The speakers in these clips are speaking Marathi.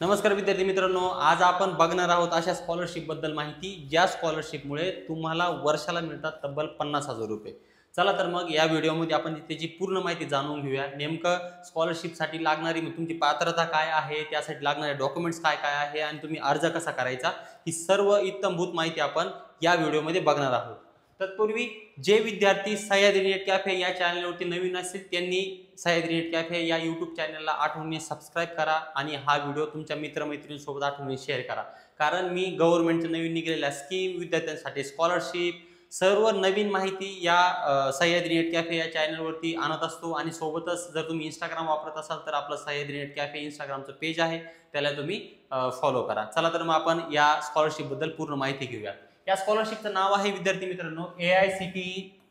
नमस्कार विद्यार्थी मित्रांनो, आज आपण बघणार आहोत अशा स्कॉलरशिप बद्दल माहिती ज्या स्कॉलरशिपमुळे तुम्हाला वर्षाला मिळतात तब्बल 50,000 रुपये। चला तर मग या व्हिडिओमध्ये आपण त्याची पूर्ण माहिती जाणून घेऊया। नेमकं स्कॉलरशिपसाठी लागणारी तुमची पात्रता काय आहे, त्यासाठी लागणारे डॉक्युमेंट्स काय काय आहे आणि तुम्ही अर्ज कसा करायचा, ही सर्व इत्थंभूत माहिती आपण या व्हिडिओमध्ये बघणार आहोत। तत्पूर्वी जे विद्यार्थी सह्याद्री नेट कॅफे या चॅनलवरती नवीन असतील त्यांनी सह्याद्री नेट कॅफे या यूट्यूब चॅनलला आठवणीने सबस्क्राइब करा आणि हा व्हिडिओ तुमच्या मित्रमैत्रिणींसोबत आठवणीने शेअर करा। कारण मी गव्हर्नमेंटच्या नवीन निघालेल्या स्कीम, विद्यार्थ्यांसाठी स्कॉलरशिप, सर्व नवीन माहिती या सह्याद्री नेट कॅफे या चॅनलवरती आणत असतो। आणि सोबतच जर तुम्ही इंस्टाग्राम वापरत असाल तर आपलं सह्याद्री नेट कॅफे इंस्टाग्रामचं पेज आहे, त्याला तुम्ही फॉलो करा। चला तर मग आपण या स्कॉलरशिप बद्दल पूर्ण माहिती घेऊया। या स्कॉलरशिपचं नाव आहे विद्यार्थी मित्रांनो AICTE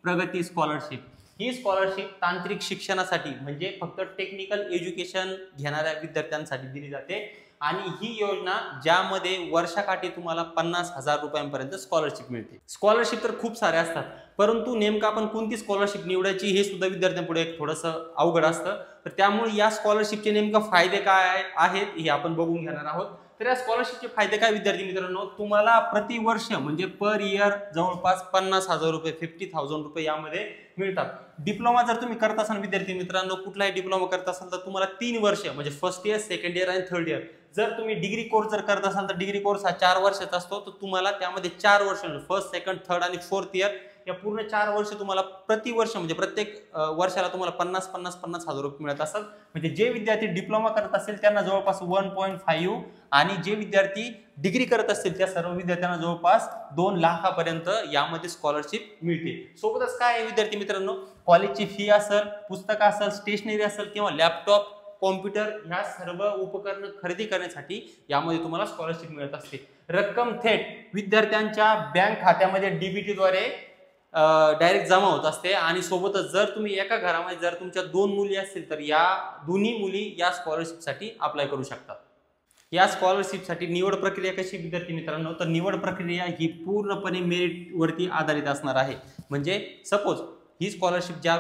प्रगती स्कॉलरशिप। ही स्कॉलरशिप तांत्रिक शिक्षणासाठी म्हणजे फक्त टेक्निकल एज्युकेशन घेणाऱ्या विद्यार्थ्यांसाठी दिली जाते आणि ही योजना ज्यामध्ये वर्षाकाठी तुम्हाला 50,000 रुपयांपर्यंत स्कॉलरशिप मिळते। स्कॉलरशिप तर खूप सारे असतात, परंतु नेमकं आपण कोणती स्कॉलरशिप निवडायची हे सुद्धा विद्यार्थ्यांपुढे एक थोडंसं अवघड असतं। तर त्यामुळे या स्कॉलरशिपचे नेमकं फायदे काय आहेत हे आपण बघून घेणार आहोत। तर या स्कॉलरशिपचे फायदे काय विद्यार्थी मित्रांनो, तुम्हाला प्रतिवर्ष म्हणजे पर इयर जवळपास 50,000 रुपये 50,000 रुपये यामध्ये मिळतात। डिप्लोमा जर तुम्ही करत असाल विद्यार्थी मित्रांनो, कुठलाही डिप्लोमा करत असाल तर तुम्हाला 3 वर्ष म्हणजे फर्स्ट इयर, सेकंड इयर आणि थर्ड इयर। जर तुम्ही डिग्री कोर्स जर करत असाल तर डिग्री कोर्स हा 4 वर्षाचा असतो, तर तुम्हाला त्यामध्ये 4 वर्ष फर्स्ट, सेकंड, थर्ड आणि फोर्थ इयर या पूर्ण 4 वर्ष तुम्हाला प्रतिवर्ष म्हणजे प्रत्येक वर्षाला तुम्हाला 50,000 रुपये मिळत असतात। म्हणजे जे विद्यार्थी डिप्लोमा करत असतील त्यांना जवळपास 1.5 आणि जे विद्यार्थी डिग्री करत असतील त्या सर्व विद्यार्थ्यांना जवळपास 2 लाखापर्यंत यामध्ये स्कॉलरशिप मिळते। सोबतच काय आहे विद्यार्थी मित्रांनो, कॉलेजची फी असेल, पुस्तकं असेल, स्टेशनरी असेल किंवा लॅपटॉप, कॉम्प्युटर ह्या सर्व उपकरणं खरेदी करण्यासाठी यामध्ये तुम्हाला स्कॉलरशिप मिळत असते। रक्कम थेट विद्यार्थ्यांच्या बँक खात्यामध्ये डीबीटी द्वारे डायरेक्ट जमा होत असते। आणि सोबतच जर तुम्ही एका घरामध्ये जर तुमच्या 2 मुली असतील तर या दोन्ही मुली या स्कॉलरशिपसाठी अप्लाय करू शकतात। या स्कॉलरशिपसाठी निवड प्रक्रिया कशी विद्यार्थी मित्रांनो, तर निवड प्रक्रिया ही पूर्णपणे मेरिट वरती आधारित असणार आहे। म्हणजे सपोज ही स्कॉलरशिप ज्या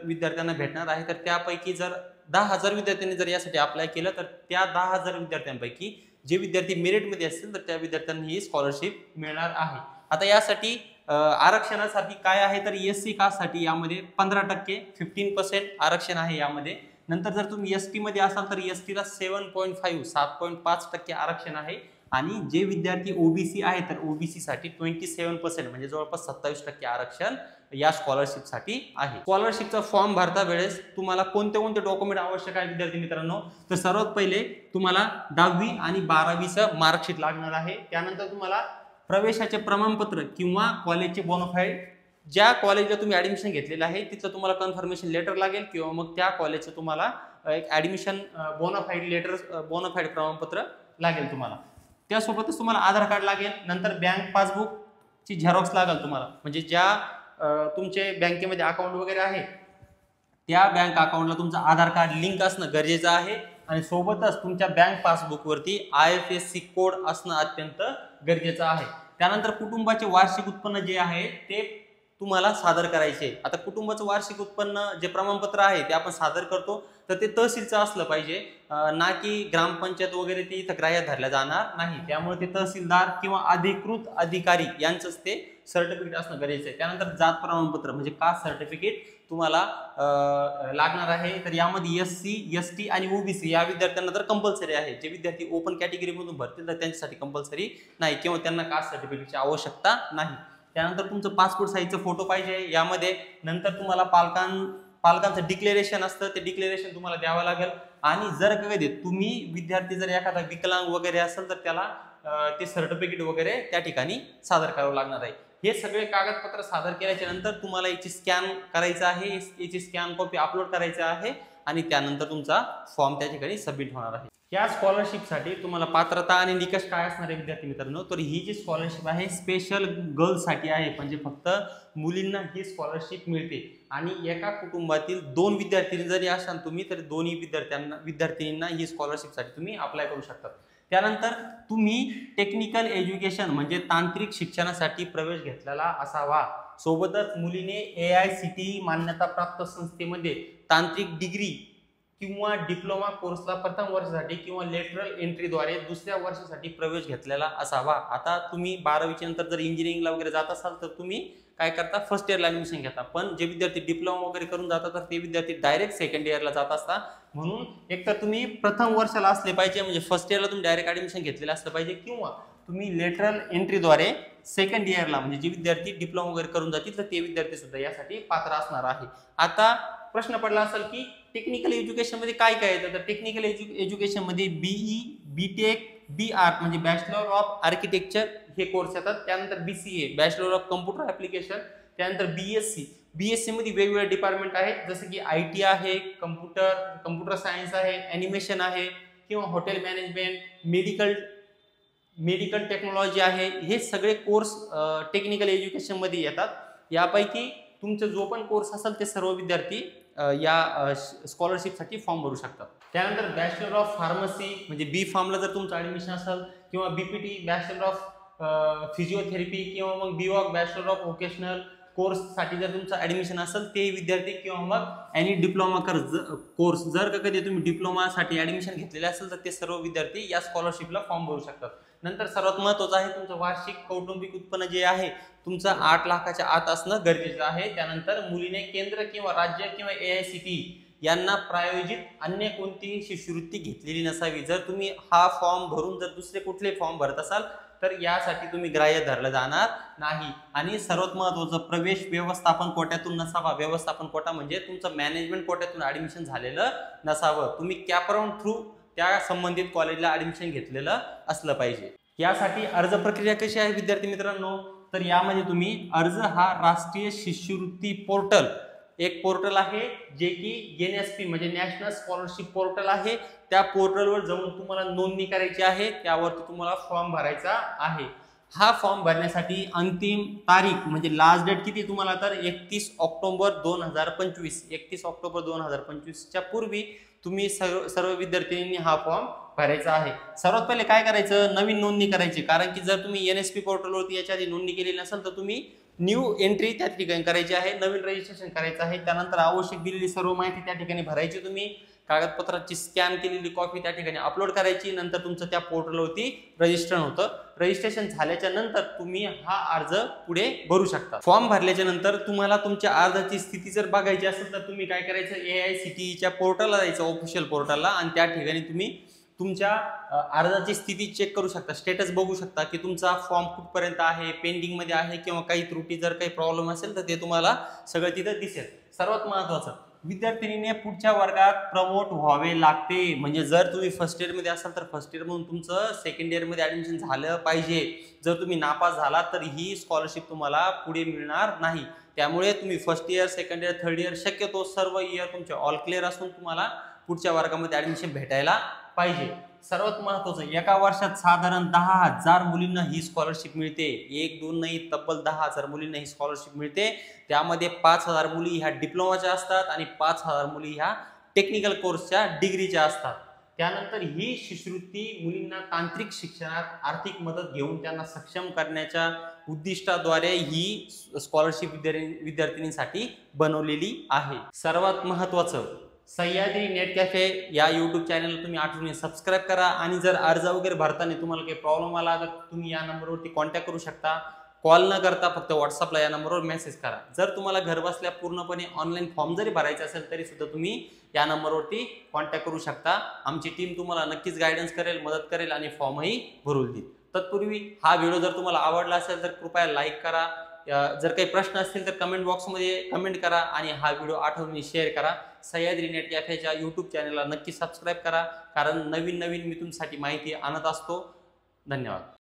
विद्यार्थ्यांना भेटणार आहे तर त्यापैकी जर 10,000 विद्यार्थ्यांनी जर यासाठी अप्लाय केलं तर त्या 10,000 विद्यार्थ्यांपैकी जे विद्यार्थी मेरिटमध्ये असतील तर त्या विद्यार्थ्यांना ही स्कॉलरशिप मिळणार आहे। आता यासाठी आरक्षणासाठी काय आहे तर SC कास्टसाठी यामध्ये 15% 15% आरक्षण आहे यामध्ये। नंतर जर तुम्ही ST मध्ये असाल तर ST ला 7.5% आरक्षण आहे। आणि जे विद्यार्थी OBC आहे तर OBC साठी 27% म्हणजे जवळपास 27% आरक्षण या स्कॉलरशिप साठी आहे। स्कॉलरशिपचा फॉर्म भरता वेळेस तुम्हाला कोणते कोणते डॉक्युमेंट आवश्यक आहे विद्यार्थी मित्रांनो, तर सर्वात पहिले तुम्हाला 10वी आणि 12वीचं मार्कशीट लागणार आहे। त्यानंतर तुम्हाला प्रवेशाचे प्रमाणपत्र किंवा कॉलेजचे बोनाफाईड, ज्या कॉलेजला तुम्ही ऍडमिशन घेतलेलं आहे तिथलं तुम्हाला कन्फर्मेशन लेटर लागेल किंवा मग त्या कॉलेजचं तुम्हाला एक ऍडमिशन बोनाफाईड लेटर, बोनाफाईड प्रमाणपत्र लागेल तुम्हाला। त्यासोबतच तुम्हाला आधार कार्ड लागेल। नंतर बँक पासबुकची झेरॉक्स लागेल तुम्हाला, म्हणजे ज्या तुमचे बँकेमध्ये अकाउंट वगैरे आहे त्या बँक अकाउंटला तुमचं आधार कार्ड लिंक असणं गरजेचं आहे। आणि सोबतच तुमच्या बँक पासबुकवरती IFSC कोड असणं अत्यंत गरजेचं आहे। त्यानंतर कुटुंबाचे वार्षिक उत्पन्न जे आहे ते तुम्हाला सादर करायचे। आता कुटुंबाचं वार्षिक उत्पन्न जे प्रमाणपत्र आहे ते आपण सादर करतो तर ते तहसीलचं असलं पाहिजे, ना की ग्रामपंचायत वगैरे ते इथं ग्राह्य धरल्या जाणार नाही। त्यामुळे ते तहसीलदार किंवा अधिकृत अधिकारी यांचंच ते सर्टिफिकेट असणं गरजेचं आहे। त्यानंतर जात प्रमाणपत्र म्हणजे कास्ट सर्टिफिकेट तुम्हाला लागणार आहे। तर यामध्ये SC ST आणि OBC या विद्यार्थ्यांना तर कंपल्सरी आहे। जे विद्यार्थी ओपन कॅटेगरी मधून भरतील तर त्यांच्यासाठी कंपल्सरी नाही किंवा त्यांना कास्ट सर्टिफिकेटची आवश्यकता नाही। त्यानंतर तुमचं पासपोर्ट साईजचं फोटो पाहिजे यामध्ये। नंतर तुम्हाला पालकांचं डिक्लेरेशन असतं, ते डिक्लेरेशन तुम्हाला द्यावं लागेल। आणि जर कधी तुम्ही विद्यार्थी जर एखादा विकलांग वगैरे असेल तर त्याला ते सर्टिफिकेट वगैरे त्या ठिकाणी सादर करावं लागणार आहे। हे सगळे कागदपत्र सादर केल्याच्या नंतर तुम्हाला याची स्कॅन करायचं आहे, याची स्कॅन कॉपी अपलोड करायचं आहे आणि त्यानंतर तुमचा फॉर्म त्या ठिकाणी सबमिट होणार आहे। या स्कॉलरशिपसाठी तुम्हाला पात्रता आणि निकष काय असणार आहे विद्यार्थी मित्रांनो, तर ही जी स्कॉलरशिप आहे स्पेशल गर्ल्ससाठी आहे, म्हणजे फक्त मुलींना ही स्कॉलरशिप मिळते। आणि एका कुटुंबातील 2 विद्यार्थी जरी असाल तुम्ही तर दोन्ही विद्यार्थ्यांना ही स्कॉलरशिपसाठी तुम्ही अप्लाय करू शकता। त्यानंतर तुम्ही टेक्निकल एज्युकेशन म्हणजे तांत्रिक शिक्षणासाठी प्रवेश घेतलेला असावा। सोबतच मुलीने AICTE मान्यता प्राप्त संस्थेमध्ये तांत्रिक डिग्री किंवा डिप्लोमा कोर्सला प्रथम वर्षासाठी किंवा लेटरल एंट्रीद्वारे दुसऱ्या वर्षासाठी प्रवेश घेतलेला असावा. आता तुम्ही 12वी नंतर जर इंजिनिअरिंगला वगैरे जात असाल तर तुम्ही काय करता, फर्स्ट इयरला ऍडमिशन घेता. पण जे विद्यार्थी डिप्लोमा वगैरे करून जातात तर ते विद्यार्थी डायरेक्ट सेकंड इयरला जात असतात. म्हणून एकतर तुम्ही प्रथम वर्षाला असले पाहिजे, म्हणजे फर्स्ट इयरला तुम्ही डायरेक्ट ऍडमिशन घेतलेलं असलं पाहिजे, किंवा तुम्ही लेटरल एंट्रीद्वारे सेकंड इयरला म्हणजे जे विद्यार्थी डिप्लोमा वगैरे करून जातील तर ते विद्यार्थी सुद्धा यासाठी पात्र असणार आहे. आता प्रश्न पडला असेल की टेक्निकल एज्युकेशन मध्ये काय काय येतं, तर टेक्निकल एज्युकेशन मध्ये बीई, बीटेक, बी आर्क म्हणजे बॅचलर ऑफ आर्किटेक्चर हे कोर्स येतात. त्यानंतर BCA bachelor of computer application, त्यानंतर बीएससी मध्ये वेगवेगळे डिपार्टमेंट आहेत, जसं की आयटी आहे, कम्प्युटर सायन्स आहे, ॲनिमेशन आहे, किंवा हॉटेल मॅनेजमेंट, मेडिकल टेक्नॉलॉजी आहे. हे सगळे कोर्स टेक्निकल एज्युकेशन मध्ये येतात. यापैकी तुमचा जो पण कोर्स असेल ते सर्व विद्यार्थी या स्कॉलरशिपसाठी फॉर्म भरू शकतात. त्यानंतर बॅचलर ऑफ फार्मसी म्हणजे बी फार्मला जर तुमचं ऍडमिशन असेल, किंवा बीपीटी बॅचलर ऑफ फिजिओथेरपी, किंवा मग बीवॉक बॅचलर ऑफ व्होकेशनल कोर्ससाठी जर तुमचं ऍडमिशन असेल ते विद्यार्थी, किंवा मग एनी डिप्लोमा कोर्स जर का कधी तुम्ही डिप्लोमासाठी ऍडमिशन घेतलेले असेल तर ते सर्व विद्यार्थी या स्कॉलरशिपला फॉर्म भरू शकतात. नंतर सर्वात महत्त्वाचं आहे तुमचं वार्षिक कौटुंबिक उत्पन्न जे आहे तुमचं 8 लाखाच्या आत असणं गरजेचं आहे. त्यानंतर मुलीने केंद्र किंवा राज्य किंवा AICTE यांना प्रायोजित अन्य कोणतीही शिष्यवृत्ती घेतलेली नसावी. जर तुम्ही हा फॉर्म भरून जर दुसरे कुठले फॉर्म भरत असाल तर यासाठी तुम्ही ग्राह्य धरलं जाणार नाही. आणि सर्वात महत्त्वाचं, प्रवेश व्यवस्थापन कोट्यातून नसावा. व्यवस्थापन कोटा म्हणजे तुमचं मॅनेजमेंट कोट्यातून ऍडमिशन झालेलं नसावं. तुम्ही कॅपराउंड थ्रू त्या संबंधित कॉलेजला ऍडमिशन घेतलेलं असलं पाहिजे. यासाठी अर्ज प्रक्रिया कशी आहे विद्यार्थी मित्रांनो, तर यामध्ये तुम्ही अर्ज हा राष्ट्रीय शिष्यवृत्ती पोर्टल एक पोर्टल आहे जे की NSP म्हणजे नॅशनल स्कॉलरशिप पोर्टल आहे. त्या पोर्टलवर जाऊन तुम्हाला नोंदणी करायची आहे, त्यावरती तुम्हाला फॉर्म भरायचा आहे. हा फॉर्म भरण्यासाठी अंतिम तारीख म्हणजे लास्ट डेट किती तुम्हाला, तर 31 ऑक्टोबर 2025. 31 ऑक्टोबर 2025च्या पूर्वी तुम्ही सर्व विद्यार्थ्यांनी हा फॉर्म भरायचा आहे. सर्वात पहिले काय करायचं, नवीन नोंदणी करायची. कारण की जर तुम्ही NSP पोर्टलवरती याच्या आधी नोंदणी केलेली नसेल तर तुम्ही न्यू एंट्री त्या ठिकाणी करायची आहे, नवीन रजिस्ट्रेशन करायचं आहे. त्यानंतर आवश्यक दिलेली सर्व माहिती त्या ठिकाणी भरायची. तुम्ही कागदपत्राची स्कॅन केलेली कॉपी त्या ठिकाणी अपलोड करायची. नंतर तुमचं त्या पोर्टलवरती रजिस्ट्रेशन होतं. रजिस्ट्रेशन झाल्याच्या नंतर तुम्ही हा अर्ज पुढे भरू शकता. फॉर्म भरल्याच्या नंतर तुम्हाला तुमच्या अर्जाची स्थिती जर बघायची असेल तर तुम्ही काय करायचं, AICTEच्या पोर्टलला जायचं, ऑफिशियल पोर्टलला, आणि त्या ठिकाणी तुम्ही तुमच्या अर्जाची स्थिती चेक करू शकता, स्टेटस बघू शकता की तुमचा फॉर्म कुठपर्यंत आहे, पेंडिंग मध्ये आहे, किंवा काही त्रुटी जर काही प्रॉब्लेम असेल तर ते तुम्हाला सगळं तिथं दिसेल. सर्वात महत्त्वाचं, विद्यार्थिनीने पुढच्या वर्गात प्रमोट व्हावे लागते. म्हणजे जर तुम्ही फर्स्ट इयर मध्ये असाल तर फर्स्ट इयर मधून तुमचं सेकंड इयर मध्ये ऍडमिशन झालं पाहिजे. जर तुम्ही नापास झाला तर ही स्कॉलरशिप तुम्हाला पुढे मिळणार नाही. त्यामुळे तुम्ही first year, second year, third year शक्यतो सर्व इयर तुमचे ऑल क्लिअर असून तुम्हाला पुढच्या वर्गामध्ये ऍडमिशन भेटायला पाहिजे. सर्वात महत्त्वाचं, एका वर्षात साधारण 10,000 मुलींना ही स्कॉलरशिप मिळते. 1-2 नाही, तब्बल 10,000 मुलींना ही स्कॉलरशिप मिळते. त्यामध्ये 5,000 मुली ह्या डिप्लोमाच्या असतात आणि 5,000 मुली ह्या टेक्निकल कोर्सच्या डिग्रीच्या असतात. त्यानंतर ही शिष्यवृत्ती मुलींना तांत्रिक शिक्षणात आर्थिक मदत घेऊन त्यांना सक्षम करण्याच्या उद्दिष्टाद्वारे ही स्कॉलरशिप विद्यार्थिनींसाठी बनवलेली आहे. सर्वात महत्त्वाचं, सह्याद्री नेट कॅफे या YouTube चॅनलला तुम्ही आठवणीने सबस्क्राईब करा. आणि जर अर्ज वगैरे भरताना तुम्हाला काही प्रॉब्लेम आला तर तुम्ही या नंबरवरती कॉन्टॅक्ट करू शकता. कॉल न करता फक्त व्हॉट्सअपला या नंबरवर मेसेज करा. जर तुम्हाला घर बसल्या पूर्णपणे ऑनलाईन फॉर्म जरी भरायचा असेल तरी सुद्धा तुम्ही या नंबरवरती कॉन्टॅक्ट करू शकता. आमची टीम तुम्हाला नक्कीच गायडन्स करेल, मदत करेल आणि फॉर्मही भरून देईल. तत्पूर्वी हा व्हिडिओ जर तुम्हाला आवडला असेल तर कृपया लाईक करा. जर काही प्रश्न असतील तर कमेंट बॉक्समध्ये कमेंट करा आणि हा व्हिडिओ आठवणीने शेअर करा. सह्याद्री नेट कॅफेच्या YouTube चॅनलला नक्की सबस्क्राईब करा, कारण नवीन मी तुमच्यासाठी माहिती आणत असतो. धन्यवाद.